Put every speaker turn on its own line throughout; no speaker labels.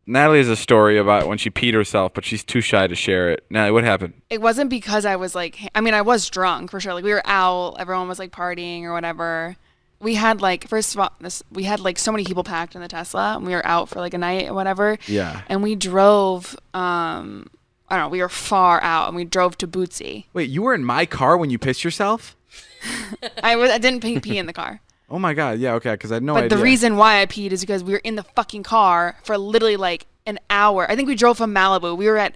Natalie has a story about when she peed herself, but she's too shy to share it. Natalie, what happened?
It wasn't because I was like, I mean, I was drunk for sure. Like we were out, everyone was like partying or whatever. We had like, first of all, we had like so many people packed in the Tesla, and we were out for like a night or whatever.
Yeah.
And we drove, I don't know, we were far out, and we drove to Bootsy.
Wait, you were in my car when you pissed yourself?
I didn't pee in the car.
Oh my God. Yeah, okay, because I had no idea.
But the reason why I peed is because we were in the fucking car for literally like an hour. I think we drove from Malibu. We were at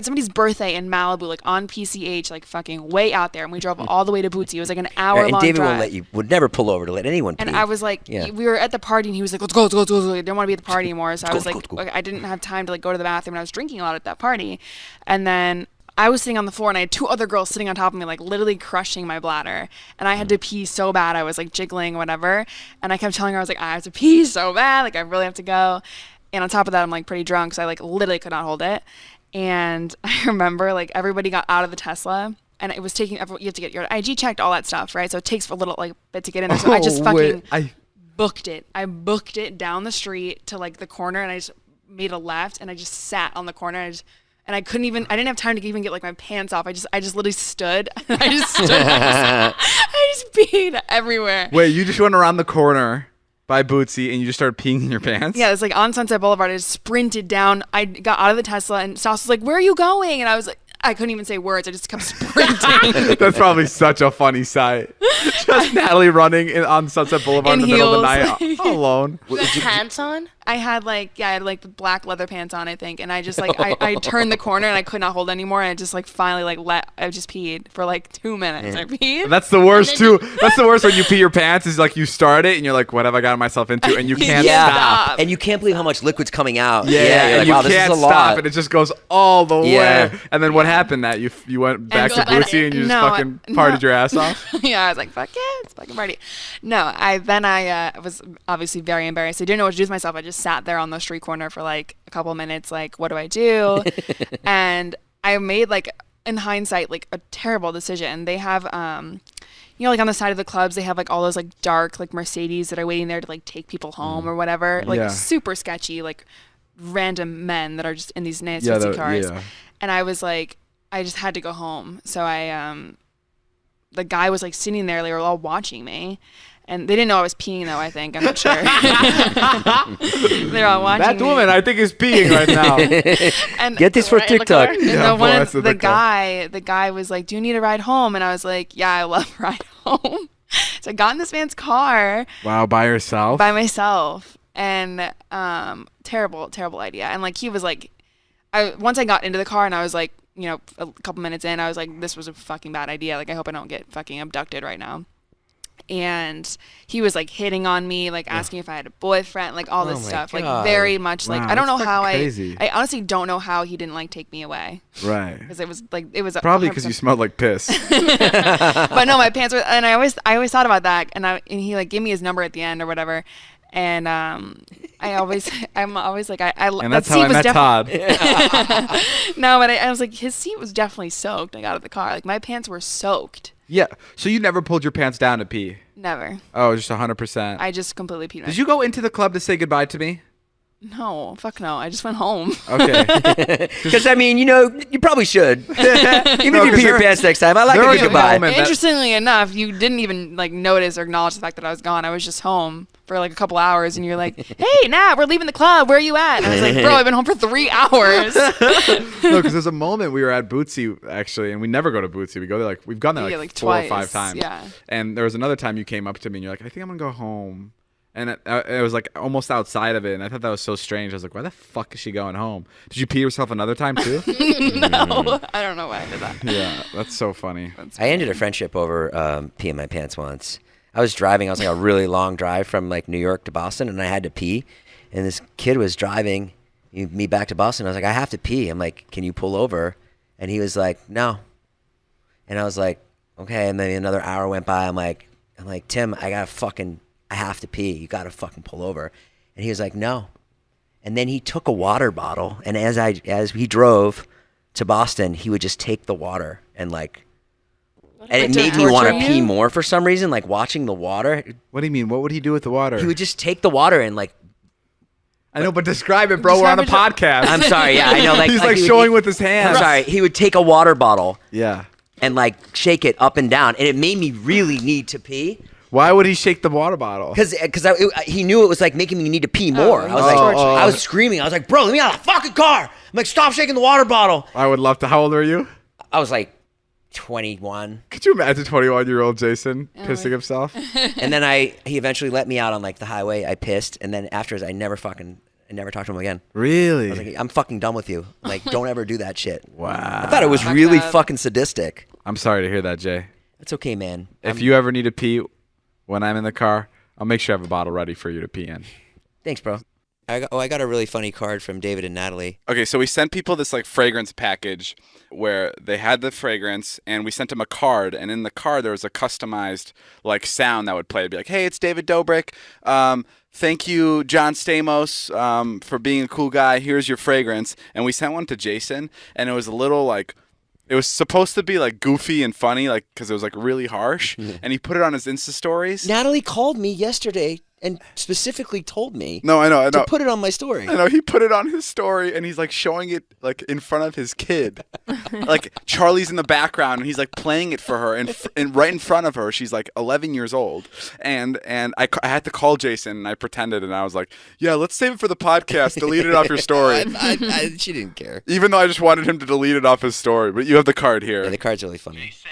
somebody's birthday in Malibu, like on PCH, like fucking way out there, and we drove all the way to Bootsy. It was like an hour long
David
drive.
would never pull over to let anyone pee.
And I was like, we were at the party, and he was like, let's go. I didn't want to be at the party anymore, so I was like, I didn't have time to like go to the bathroom, and I was drinking a lot at that party, and then I was sitting on the floor, and I had two other girls sitting on top of me, like literally crushing my bladder. And I had to pee so bad. I was like jiggling, whatever. And I kept telling her, I was like, I have to pee so bad. Like I really have to go. And on top of that, I'm like pretty drunk. So I like literally could not hold it. And I remember like everybody got out of the Tesla, and it was taking, you have to get your IG checked, all that stuff, right? So it takes a little like bit to get in there. So I just fucking booked it. I booked it down the street to like the corner, and I just made a left, and I just sat on the corner. And I didn't have time to even get like my pants off. I just literally stood. I just peed everywhere.
Wait, you just went around the corner by Bootsy and you just started peeing in your pants?
Yeah, it's like on Sunset Boulevard. I just sprinted down. I got out of the Tesla, and Stas was like, "Where are you going?" And I was like, I couldn't even say words. I just kept sprinting.
That's probably such a funny sight. Just Natalie running on Sunset Boulevard in the middle of the night alone.
You had pants on?
I had like the black leather pants on, I think, and I just like I turned the corner, and I could not hold anymore, and I just like finally like I just peed for like 2 minutes. I peed.
That's the worst too. That's the worst when you pee your pants is like you start it and you're like, what have I gotten myself into? And you can't stop.
And you can't believe how much liquid's coming out.
Yeah,
you're like,
you
wow,
can't
this is a
stop,
lot.
and it just goes all the way. And then what happened? That you went back to Bootsy and you just fucking partied your ass off?
Yeah, I was like, fuck yeah, it's fucking party. No, I was obviously very embarrassed. I didn't know what to do with myself. I just sat there on the street corner for like a couple of minutes, like, what do I do? And I made like, in hindsight, like a terrible decision. They have, you know, like on the side of the clubs, they have like all those like dark like Mercedes that are waiting there to like take people home or whatever. Like super sketchy, like random men that are just in these nice fancy cars. Yeah. And I was like, I just had to go home. So the guy was like sitting there, they were all watching me. And they didn't know I was peeing, though, I think. I'm not sure. They're all watching
That woman, I think, is peeing right now.
And
get this for TikTok.
The guy was like, do you need a ride home? And I was like, yeah, I love a ride home. So I got in this man's car.
Wow, by yourself?
By myself. And terrible, terrible idea. And like he was like, once I got into the car and I was like, you know, a couple minutes in, I was like, this was a fucking bad idea. Like, I hope I don't get fucking abducted right now. And he was like hitting on me, like asking if I had a boyfriend, like all this stuff.
God.
Like very much like, I don't know how
crazy.
I honestly don't know how he didn't like take me away.
Right.
Because it was like, it was
probably because you smelled like piss.
But no, my pants were, and I always thought about that. And he like gave me his number at the end or whatever. And I'm always like,
and that's how I met Todd.
No, but I was like, his seat was definitely soaked. I got out of the car. Like my pants were soaked.
Yeah. So you never pulled your pants down to pee?
Never.
Oh, just 100%.
I just completely peed.
Did you go into the club to say goodbye to me?
No, fuck no. I just went home.
Okay.
Because, I mean, you know, you probably should. Even if you pee your pants next time. I like a good goodbye.
Interestingly enough, you didn't even like notice or acknowledge the fact that I was gone. I was just home for like a couple hours, and you're like, hey, Nat, we're leaving the club. Where are you at? And I was like, bro, I've been home for 3 hours.
No, because there's a moment we were at Bootsy, actually, and we never go to Bootsy. We go there we've gone there like 4
twice,
or 5 times.
Yeah.
And there was another time you came up to me, and you're like, I think I'm going to go home. And it was like almost outside of it, and I thought that was so strange. I was like, why the fuck is she going home? Did you pee yourself another time too?
No, I don't know why I did that.
Yeah, that's so funny.
I ended a friendship over peeing my pants once. I was driving. I was like a really long drive from like New York to Boston, and I had to pee. And this kid was driving me back to Boston. I was like, I have to pee. I'm like, can you pull over? And he was like, no. And I was like, okay. And then another hour went by. I'm like, Tim, I have to pee. You got to fucking pull over. And he was like, no. And then he took a water bottle, and as he drove to Boston, he would just take the water and like, and it made me want to pee more for some reason, like watching the water.
What do you mean? What would he do with the water?
He would just take the water and like
I know, but describe it, bro. We're on a podcast.
I'm sorry. Yeah, I know. Like
He's like showing with his hands.
I'm sorry. He would take a water bottle
Yeah.
and like shake it up and down, and it made me really need to pee.
Why would he shake the water bottle?
Because he knew it was like making me need to pee more. I was like, I was screaming. I was like, bro, let me out of the fucking car. I'm like, stop shaking the water bottle.
I would love to. How old are you?
I was like 21.
Could you imagine 21-year-old Jason pissing himself?
And then he eventually let me out on like the highway. I pissed, and then afterwards I never talked to him again.
Really?
I was like, I'm fucking done with you. Like, don't ever do that shit.
Wow.
I thought it was really fucking sadistic.
I'm sorry to hear that, Jay.
It's okay, man.
If you ever need to pee when I'm in the car, I'll make sure I have a bottle ready for you to pee in.
Thanks, bro. I got a really funny card from David and Natalie.
Okay, so we sent people this like fragrance package where they had the fragrance, and we sent them a card, and in the card there was a customized like sound that would play. It'd be like, "Hey, it's David Dobrik. Thank you, John Stamos, for being a cool guy. Here's your fragrance." And we sent one to Jason, and it was a little like, it was supposed to be like goofy and funny, like because it was like really harsh, and he put it on his Insta stories.
Natalie called me yesterday and specifically told me
I know.
to put it on my story.
I know, he put it on his story, and he's like showing it like in front of his kid. Like Charlie's in the background, and he's like playing it for her, and right in front of her, she's like 11 years old. And I had to call Jason, and I pretended, and I was like, "Yeah, let's save it for the podcast. Delete it off your story."
She didn't care.
Even though I just wanted him to delete it off his story. But you have the card here.
Yeah, the card's really funny.
Jason,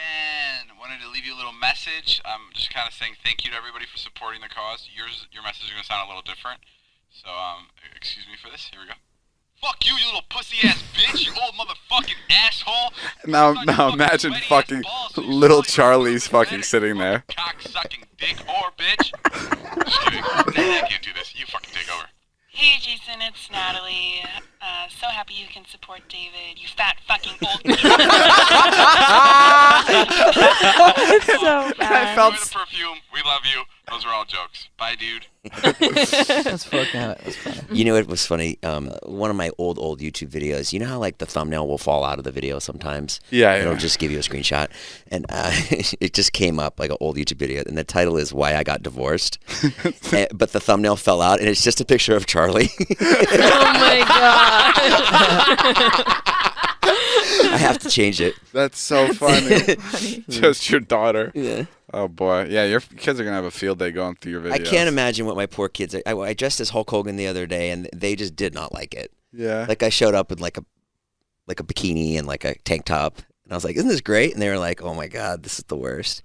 wanted to leave you a little message. I'm just kind of saying thank you to everybody for supporting the cause. Your message is going to sound a little different. So, excuse me for this. Here we go. Fuck you, you little pussy-ass bitch, you old motherfucking asshole.
Now imagine fucking little Charlie's fucking sitting there.
Cock-sucking dick whore, bitch. Just kidding. Nah, I can't do this. You fucking take over.
Hey Jason, it's Natalie. So happy you can support David, you fat fucking old
So bad.
I felt
Enjoy the perfume. We love you. Those are all jokes. Bye, dude.
That's fucking that's funny.
You know, it was funny. One of my old YouTube videos. You know how like the thumbnail will fall out of the video sometimes.
Yeah,
It'll
yeah.
just give you a screenshot, and it just came up like an old YouTube video, and the title is "Why I Got Divorced," but the thumbnail fell out, and it's just a picture of Charlie.
Oh my god.
I have to change it.
That's so funny. Just your daughter.
Yeah.
Oh boy, yeah, your kids are gonna have a field day going through your videos.
I can't imagine what my poor kids are. I dressed as Hulk Hogan the other day, and they just did not like it.
Yeah.
Like I showed up with like a bikini and like a tank top, and I was like, "Isn't this great?" And they were like, "Oh my god, this is the worst."